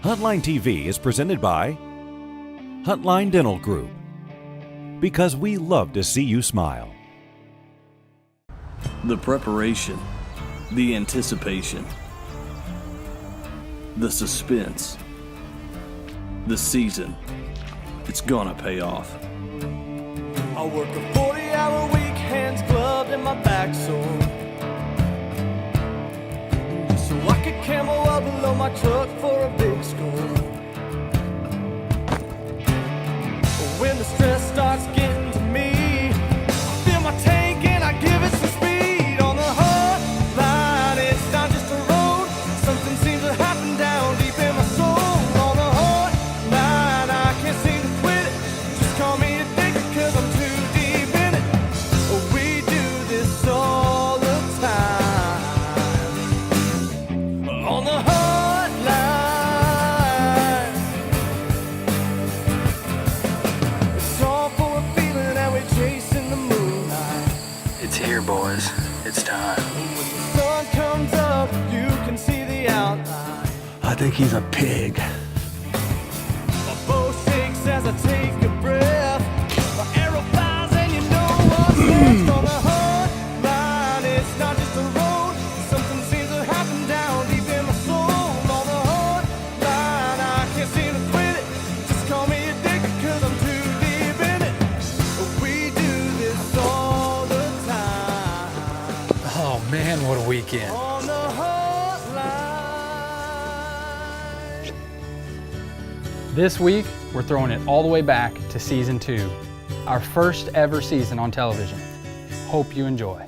Huntline TV is presented by Huntline Dental Group, because we love to see you smile. The preparation, the anticipation, the suspense, the season, it's gonna pay off. I work a 40-hour week, hands gloved and my back sore, just so I could camel well below my truck for a big score. When the stress starts getting to me, I fill my tank and I give it some speed. On the hotline, it's not just a road, something seems to happen down deep in my soul. On the hotline, I can't seem to quit it, just call me addicted cause I'm too deep in it. We do this all the time. On the hotline, it's all for a feeling that we're chasing the moonlight. It's here, boys. It's time. When the sun comes up, you can see the outline. I think he's a pig. My bow shakes as I take a breath. My arrow flies and you know what's next. On the hotline, it's not just a road, something seems to happen down deep in my soul. On the hotline, I can't seem to quit it, just call me addicted cause I'm too deep in it. We do this all the time. Oh man, what a weekend. On the hotline. This week, we're throwing it all the way back to season 2, our first ever season on television. Hope you enjoy.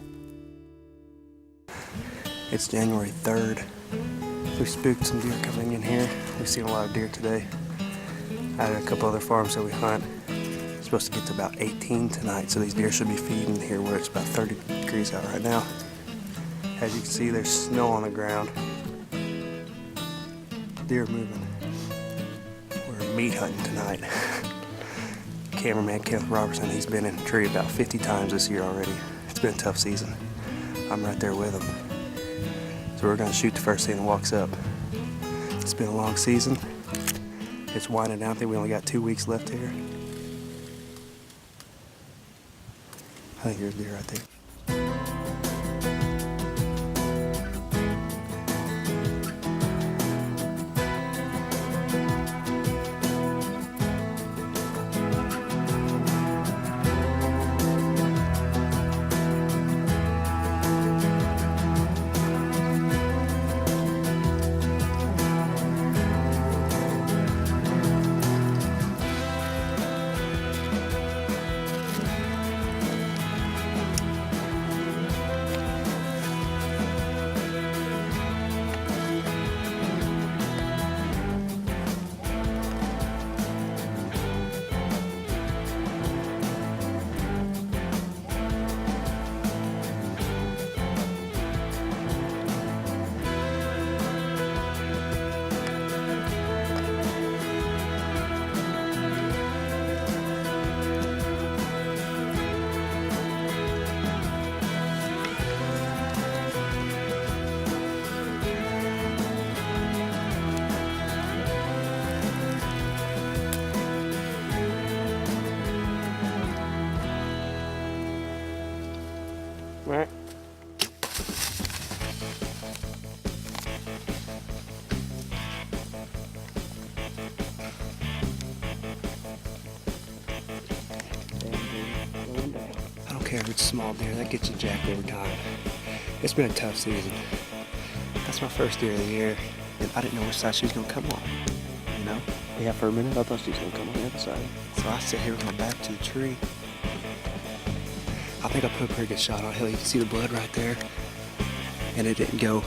It's January 3rd. We spooked some deer coming in here. We've seen a lot of deer today. I had a couple other farms that we hunt. It's supposed to get to about 18 tonight, so these deer should be feeding here where it's about 30 degrees out right now. As you can see, there's snow on the ground. Deer moving. We're meat hunting tonight. Cameraman Kenneth Robertson, he's been in the tree about 50 times this year already. It's been a tough season. I'm right there with him. So we're gonna shoot the first thing that walks up. It's been a long season. It's winding down. I think we only got 2 weeks left here. I think there's deer right there. All right. I don't care if it's small deer, that gets you jacked every time. It's been a tough season. That's my first deer of the year, and I didn't know which side she was gonna come on, you know? Yeah, for a minute I thought she was gonna come on the other side. So I sit here with my back to the tree. I think I put a pretty good shot on hill. You can see the blood right there. And it didn't go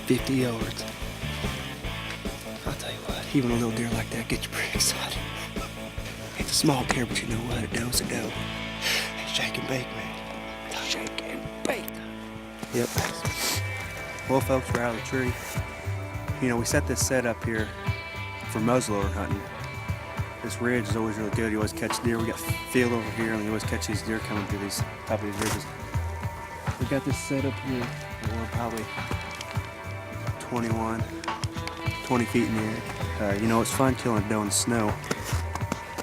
50 yards. I'll tell you what, even a little deer like that gets you pretty excited. It's a small deer, but you know what? A doe's a doe. Shake and bake, man. Shake and bake. Yep. Well, folks, we're out of the tree. You know, we set this set up here for muzzleloader hunting. This ridge is always really good. You always catch deer. We got field over here, and you always catch these deer coming through these top of these ridges. We got this set up here. We're probably 20 feet in the air. You know, it's fun killing doe in the snow,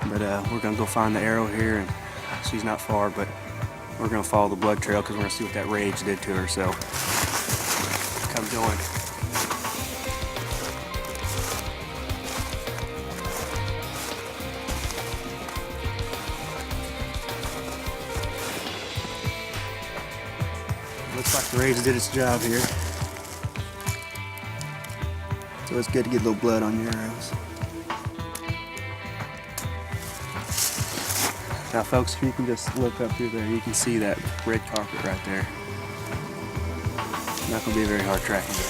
but we're gonna go find the arrow here, and she's not far, but we're gonna follow the blood trail because we're gonna see what that rage did to her, so come join. Looks like the rage did its job here. So it's good to get a little blood on your arrows. Now folks, if you can just look up through there, you can see that red carpet right there. Not gonna be a very hard tracking day.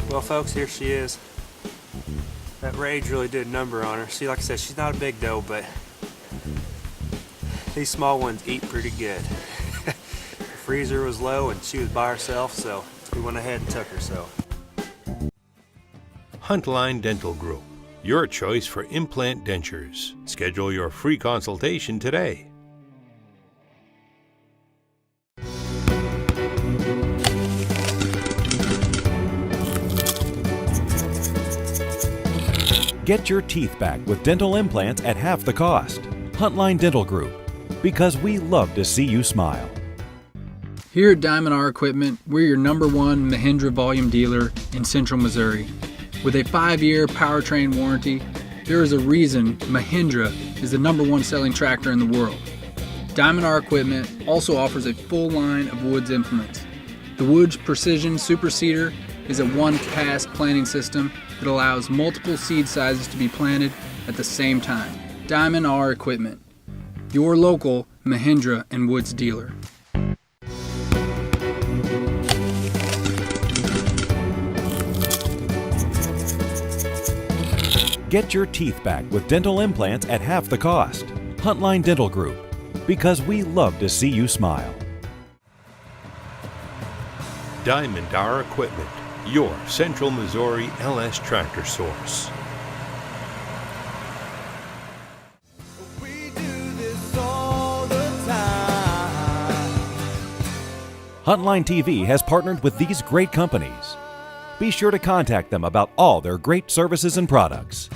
Well folks, here she is. That rage really did a number on her. See, like I said, she's not a big doe, but these small ones eat pretty good. The freezer was low and she was by herself, so we went ahead and took her. So Huntline Dental Group, your choice for implant dentures. Schedule your free consultation today. Get your teeth back with dental implants at half the cost. Huntline Dental Group, because we love to see you smile. Here at Diamond R Equipment, we're your #1 Mahindra volume dealer in Central Missouri. With a 5-year powertrain warranty, there is a reason Mahindra is the #1 selling tractor in the world. Diamond R Equipment also offers a full line of Woods implements. The Woods Precision Super Seeder is a one-pass planting system that allows multiple seed sizes to be planted at the same time. Diamond R Equipment, your local Mahindra and Woods dealer. Get your teeth back with dental implants at half the cost. Huntline Dental Group, because we love to see you smile. Diamond R Equipment, your Central Missouri LS tractor source. We do this all the time. Huntline TV has partnered with these great companies. Be sure to contact them about all their great services and products.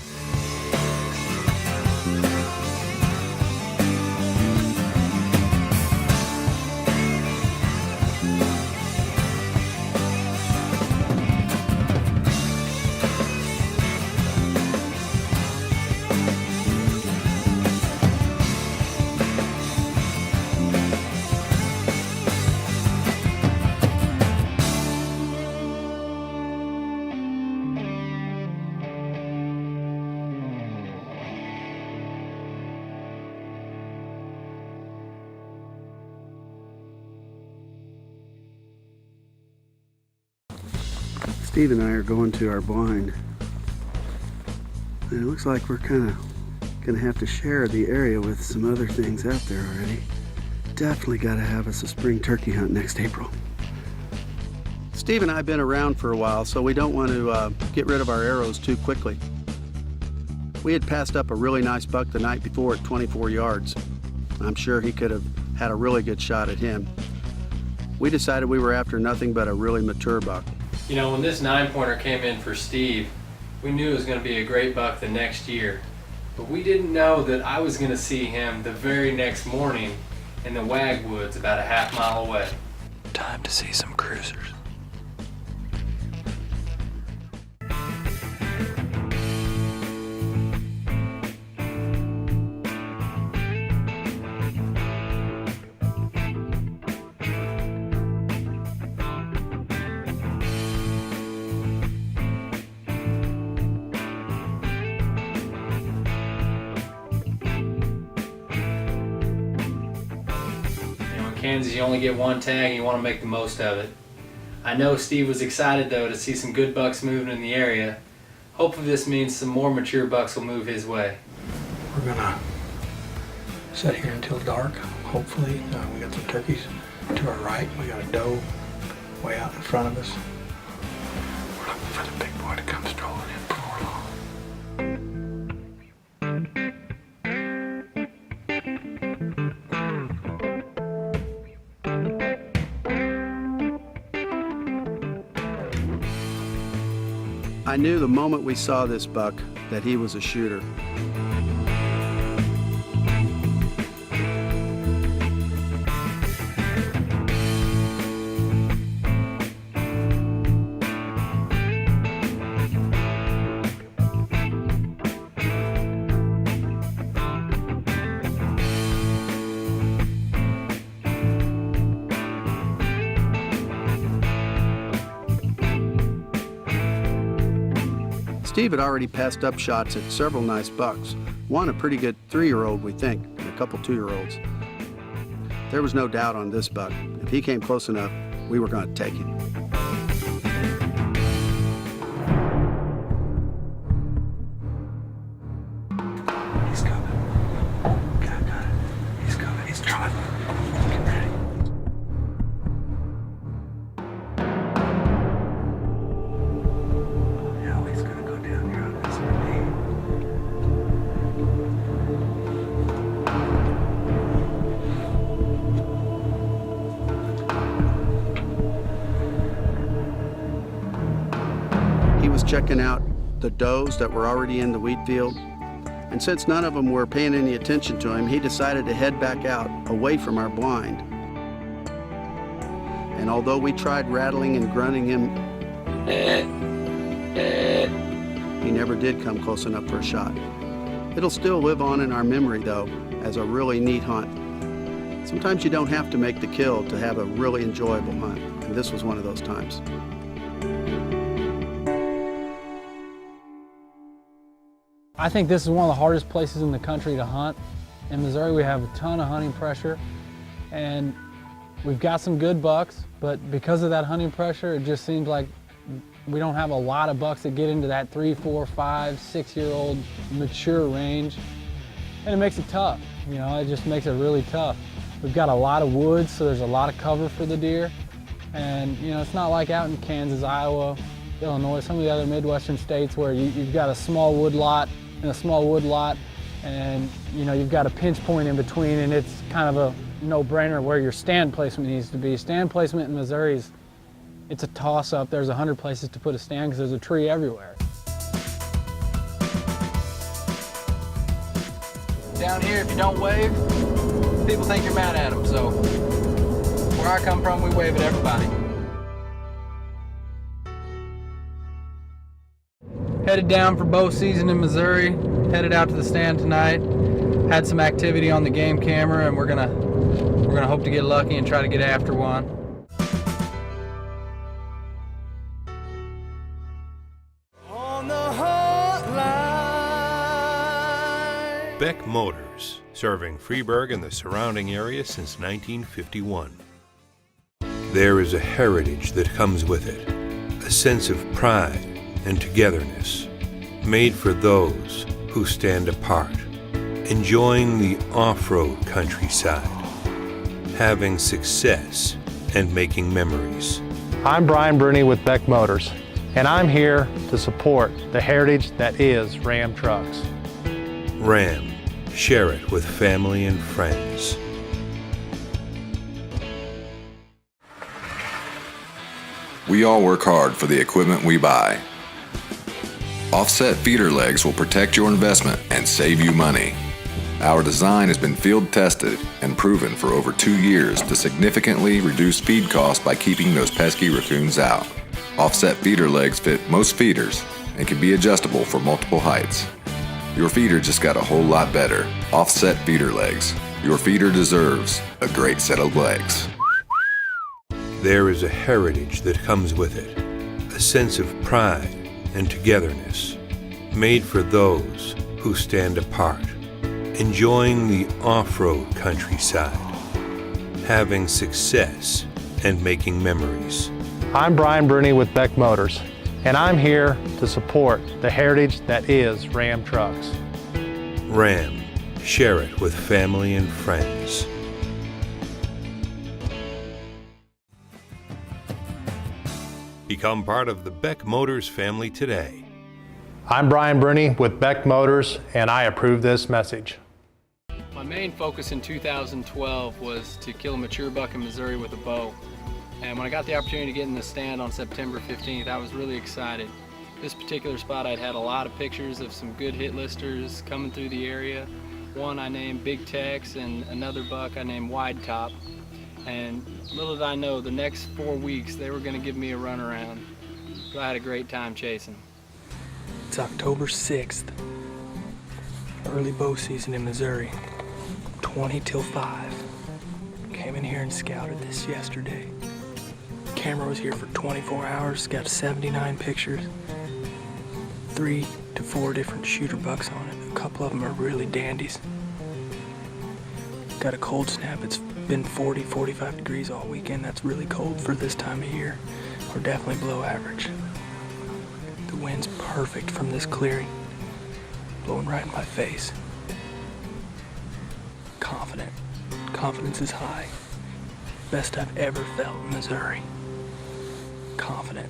Steve and I are going to our blind, and it looks like we're kind of gonna have to share the area with some other things out there already. Definitely got to have us a spring turkey hunt next April. Steve and I have been around for a while, so we don't want to get rid of our arrows too quickly. We had passed up a really nice buck the night before at 24 yards. I'm sure he could have had a really good shot at him. We decided we were after nothing but a really mature buck. You know, when this 9-pointer came in for Steve, we knew it was going to be a great buck the next year. But we didn't know that I was going to see him the very next morning in the Wagwoods about a half-mile away. Time to see some cruisers. Kansas, you only get one tag and you want to make the most of it. I know Steve was excited though to see some good bucks moving in the area. Hopefully this means some more mature bucks will move his way. We're gonna Sit here until dark, hopefully. We got some turkeys to our right. We got a doe way out in front of us. We're looking for the big boy to come strolling in before long. I knew the moment we saw this buck that he was a shooter. Steve had already passed up shots at several nice bucks. One a pretty good 3-year-old, we think, and a couple 2-year-olds. There was no doubt on this buck. If he came close enough, we were going to take him. He's coming. Got it. He's coming. He's trotting. Get ready. Yeah, he's gonna go down here on this ravine. He was checking out the does that were already in the wheat field. And since none of them were paying any attention to him, he decided to head back out, away from our blind. And although we tried rattling and grunting him, he never did come close enough for a shot. It'll still live on in our memory, though, as a really neat hunt. Sometimes you don't have to make the kill to have a really enjoyable hunt, and this was one of those times. I think this is one of the hardest places in the country to hunt. In Missouri, we have a ton of hunting pressure, and we've got some good bucks, but because of that hunting pressure, it just seems like we don't have a lot of bucks that get into that 3, 4, 5, 6-year-old mature range, and it makes it tough. You know, it just makes it really tough. We've got a lot of woods, so there's a lot of cover for the deer, and you know, it's not like out in Kansas, Iowa, Illinois, some of the other Midwestern states where you've got a small wood lot and a small wood lot, and you know, you've got a pinch point in between, and it's kind of a no-brainer where your stand placement needs to be. Stand placement in Missouri it's a toss-up. There's 100 places to put a stand because there's a tree everywhere. Down here, if you don't wave, people think you're mad at them, so where I come from, we wave at everybody. Headed down for bow season in Missouri, headed out to the stand tonight. Had some activity on the game camera, and we're gonna hope to get lucky and try to get after one. On the Huntline. Beck Motors, serving Freeburg and the surrounding area since 1951. There is a heritage that comes with it, a sense of pride and togetherness, made for those who stand apart, enjoying the off-road countryside, having success and making memories. I'm Brian Bruni with Beck Motors, and I'm here to support the heritage that is Ram trucks. Ram, share it with family and friends. We all work hard for the equipment we buy. Offset feeder legs will protect your investment and save you money. Our design has been field tested and proven for over 2 years to significantly reduce feed costs by keeping those pesky raccoons out. Offset feeder legs fit most feeders and can be adjustable for multiple heights. Your feeder just got a whole lot better. Offset feeder legs. Your feeder deserves a great set of legs. There is a heritage that comes with it, a sense of pride and togetherness, made for those who stand apart, enjoying the off-road countryside, having success and making memories. I'm Brian Bruni with Beck Motors, and I'm here to support the heritage that is Ram trucks. Ram, Share it with family and friends. Become part of the Beck Motors family today. I'm Brian Bruni with Beck Motors, and I approve this message. My main focus in 2012 was to kill a mature buck in Missouri with a bow. And when I got the opportunity to get in the stand on September 15th, I was really excited. This particular spot, I'd had a lot of pictures of some good hit listers coming through the area. One I named Big Tex, and another buck I named Wide Top. And little did I know, the next 4 weeks they were going to give me a runaround. So I had a great time chasing. It's October 6th, early bow season in Missouri, 20 till 5. Came in here and scouted this yesterday. Camera was here for 24 hours, got 79 pictures, 3 to 4 different shooter bucks on it. A couple of them are really dandies. Got a cold snap. It's been 40, 45 degrees all weekend. That's really cold for this time of year. We're definitely below average. The wind's perfect from this clearing, blowing right in my face. Confident. Confidence is high. Best I've ever felt in Missouri. Confident.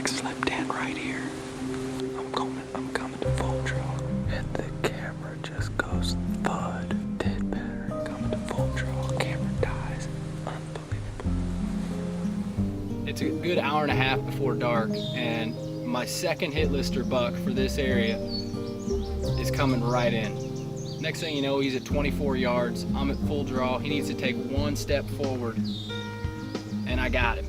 Slept in right here. I'm coming to full draw. And the camera just goes thud. Dead battery. Coming to full draw. Camera dies. Unbelievable. It's a good hour and a half before dark, and my second hit lister buck for this area is coming right in. Next thing you know, he's at 24 yards. I'm at full draw. He needs to take one step forward, and I got him.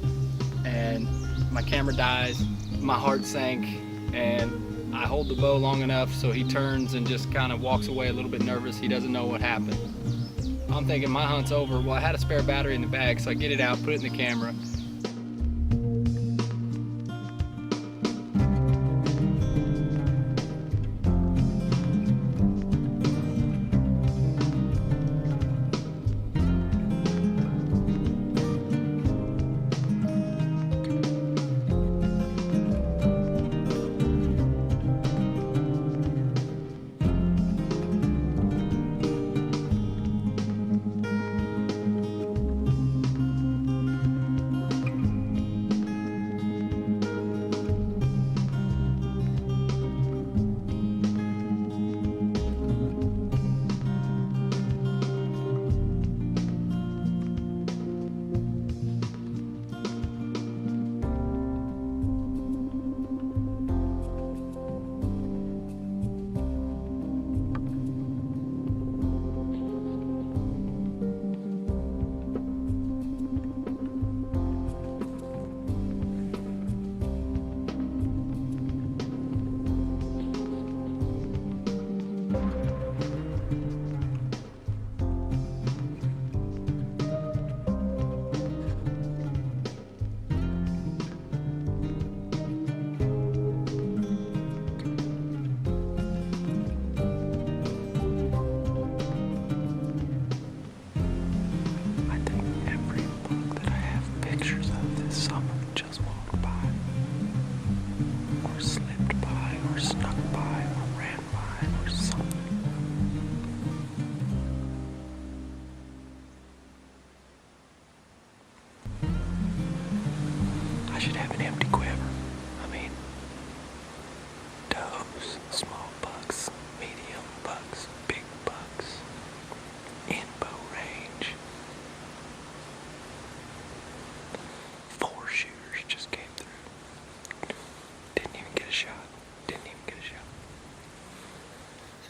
And my camera dies, my heart sank, and I hold the bow long enough so he turns and just kind of walks away a little bit nervous. He doesn't know what happened. I'm thinking my hunt's over. Well, I had a spare battery in the bag, so I get it out, put it in the camera.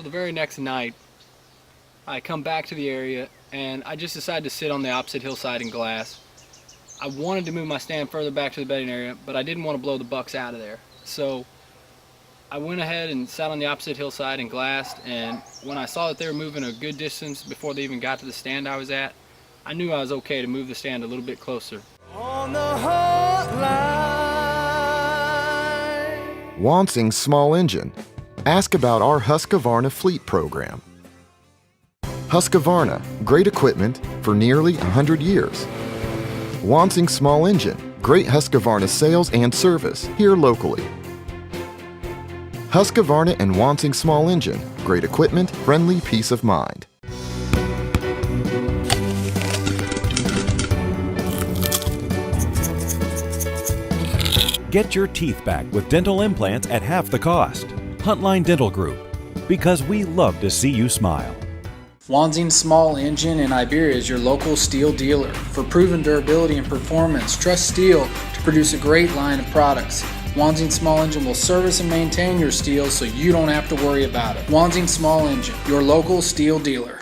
the very next night, I come back to the area and I just decided to sit on the opposite hillside and glass. I wanted to move my stand further back to the bedding area, but I didn't want to blow the bucks out of there. So I went ahead and sat on the opposite hillside and glassed, and when I saw that they were moving a good distance before they even got to the stand I was at, I knew I was okay to move the stand a little bit closer. On the Huntline. Wansing Small Engine. Ask about our Husqvarna Fleet program. Husqvarna, great equipment for nearly 100 years. Wansing Small Engine, great Husqvarna sales and service here locally. Husqvarna and Wansing Small Engine, great equipment, friendly peace of mind. Get your teeth back with dental implants at half the cost. Huntline Dental Group, because we love to see you smile. Wansing Small Engine in Iberia is your local steel dealer. For proven durability and performance, trust steel to produce a great line of products. Wansing Small Engine will service and maintain your steel so you don't have to worry about it. Wansing Small Engine, your local steel dealer.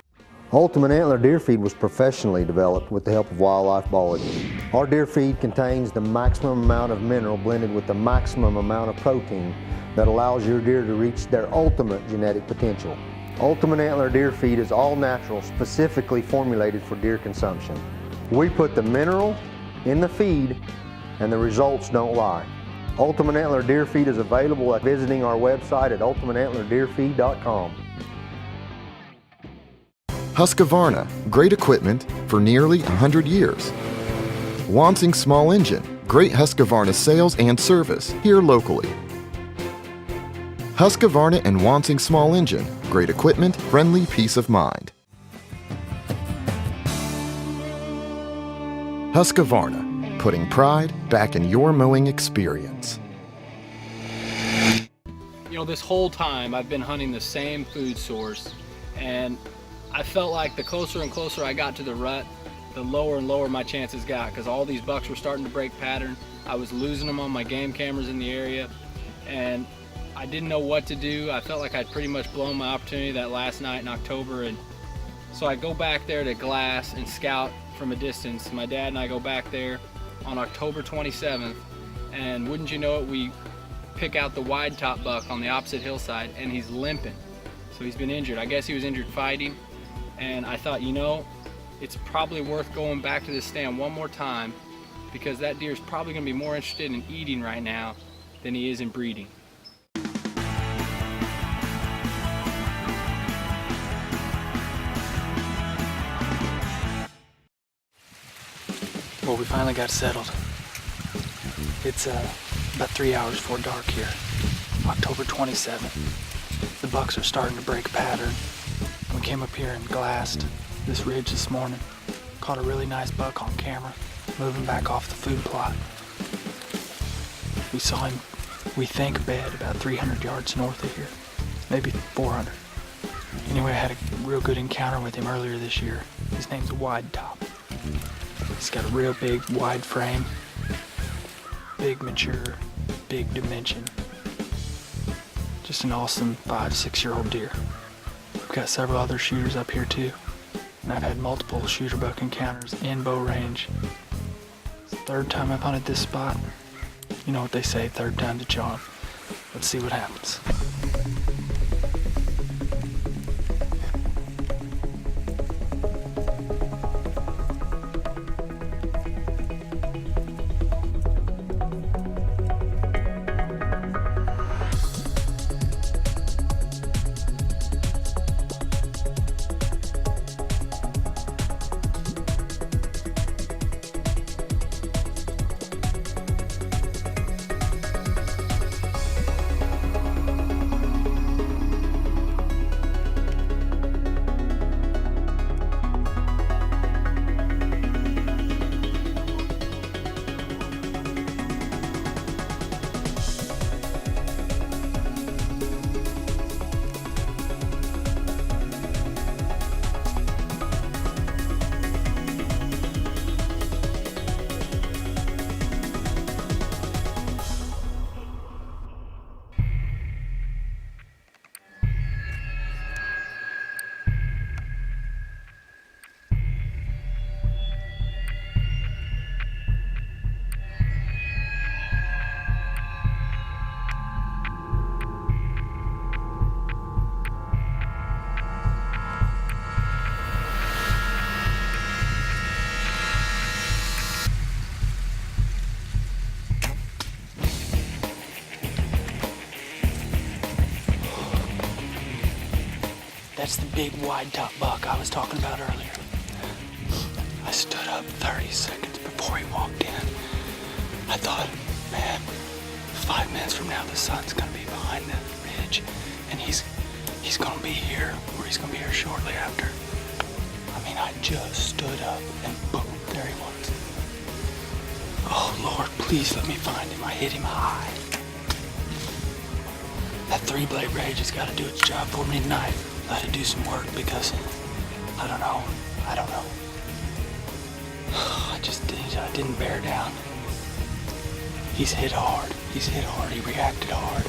Ultimate Antler deer feed was professionally developed with the help of wildlife biology. Our deer feed contains the maximum amount of mineral blended with the maximum amount of protein that allows your deer to reach their ultimate genetic potential. Ultimate Antler deer feed is all natural, specifically formulated for deer consumption. We put the mineral in the feed and the results don't lie. Ultimate Antler deer feed is available at visiting our website at ultimateantlerdeerfeed.com. Husqvarna, great equipment for nearly 100 years. Wansing Small Engine, great Husqvarna sales and service here locally. Husqvarna and Wansing Small Engine, great equipment, friendly peace of mind. Husqvarna, putting pride back in your mowing experience. You know, this whole time I've been hunting the same food source, and I felt like the closer and closer I got to the rut, the lower and lower my chances got, because all these bucks were starting to break pattern. I was losing them on my game cameras in the area, and I didn't know what to do. I felt like I'd pretty much blown my opportunity that last night in October, and so I go back there to glass and scout from a distance. My dad and I go back there on October 27th, and wouldn't you know it, we pick out the wide top buck on the opposite hillside, and he's limping. So he's been injured. I guess he was injured fighting, and I thought, you know, it's probably worth going back to this stand one more time, because that deer is probably going to be more interested in eating right now than he is in breeding. Well, we finally got settled. It's about 3 hours before dark here, October 27th. The bucks are starting to break pattern. We came up here and glassed this ridge this morning. Caught a really nice buck on camera, moving back off the food plot. We saw him, we think, bed about 300 yards north of here, maybe 400. Anyway, I had a real good encounter with him earlier this year. His name's Wide Top. He's got a real big, wide frame, big mature, big dimension. Just an awesome 5-6-year-old deer. We've got several other shooters up here too, and I've had multiple shooter buck encounters in bow range. It's the third time I've hunted this spot. You know what they say, third time's a charm. Let's see what happens. big wide top buck I was talking about earlier. I stood up 30 seconds before he walked in. I thought, man, 5 minutes from now the sun's gonna be behind the ridge and he's gonna be here, or he's gonna be here shortly after. I mean, I just stood up and boom, there he was. Oh Lord, please let me find him. I hit him high. That 3-blade rage has got to do its job for me tonight. Let it do some work because I don't know. I didn't bear down. He's hit hard. He reacted hard.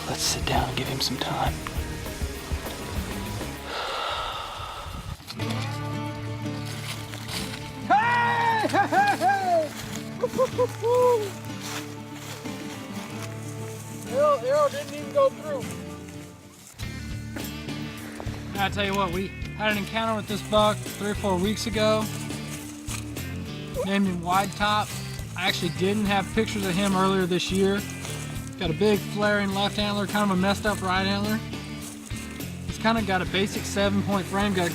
Let's sit down and give him some time. Hey! Hey! Hey! Hey! Woo-hoo-hoo-hoo! Arrow didn't even go through. I tell you what, we had an encounter with this buck 3 or 4 weeks ago. Named him Wide Top. I actually didn't have pictures of him earlier this year. Got a big flaring left antler, kind of a messed up right antler. He's kind of got a basic 7-point frame, got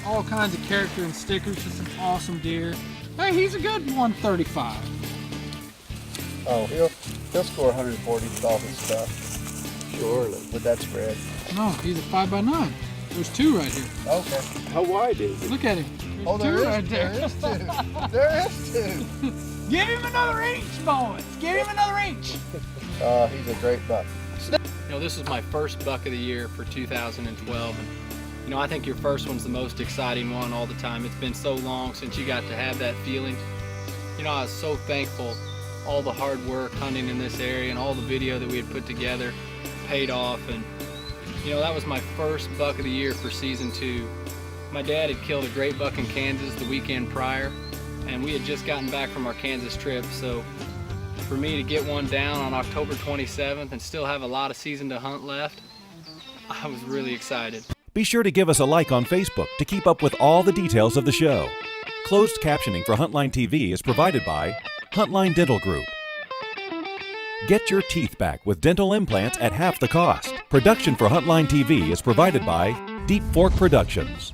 all kinds of character and stickers, just an awesome deer. Hey, he's a good 135. Oh, he'll score 140 with all his stuff. Surely. With that spread. No, he's a 5x9. There's 2 right here. Okay. How wide is he? Look at him. There's there 2 is, right there. There is 2. There is 2. Give him another inch, boys. Give him another inch. He's a great buck. You know, this is my first buck of the year for 2012. And, you know, I think your first one's the most exciting one all the time. It's been so long since you got to have that feeling. You know, I was so thankful all the hard work hunting in this area and all the video that we had put together paid off. And, you know, that was my first buck of the year for season 2. My dad had killed a great buck in Kansas the weekend prior, and we had just gotten back from our Kansas trip. So for me to get one down on October 27th and still have a lot of season to hunt left, I was really excited. Be sure to give us a like on Facebook to keep up with all the details of the show. Closed captioning for Huntline TV is provided by Huntline Dental Group. Get your teeth back with dental implants at half the cost. Production for Huntline TV is provided by Deep Fork Productions.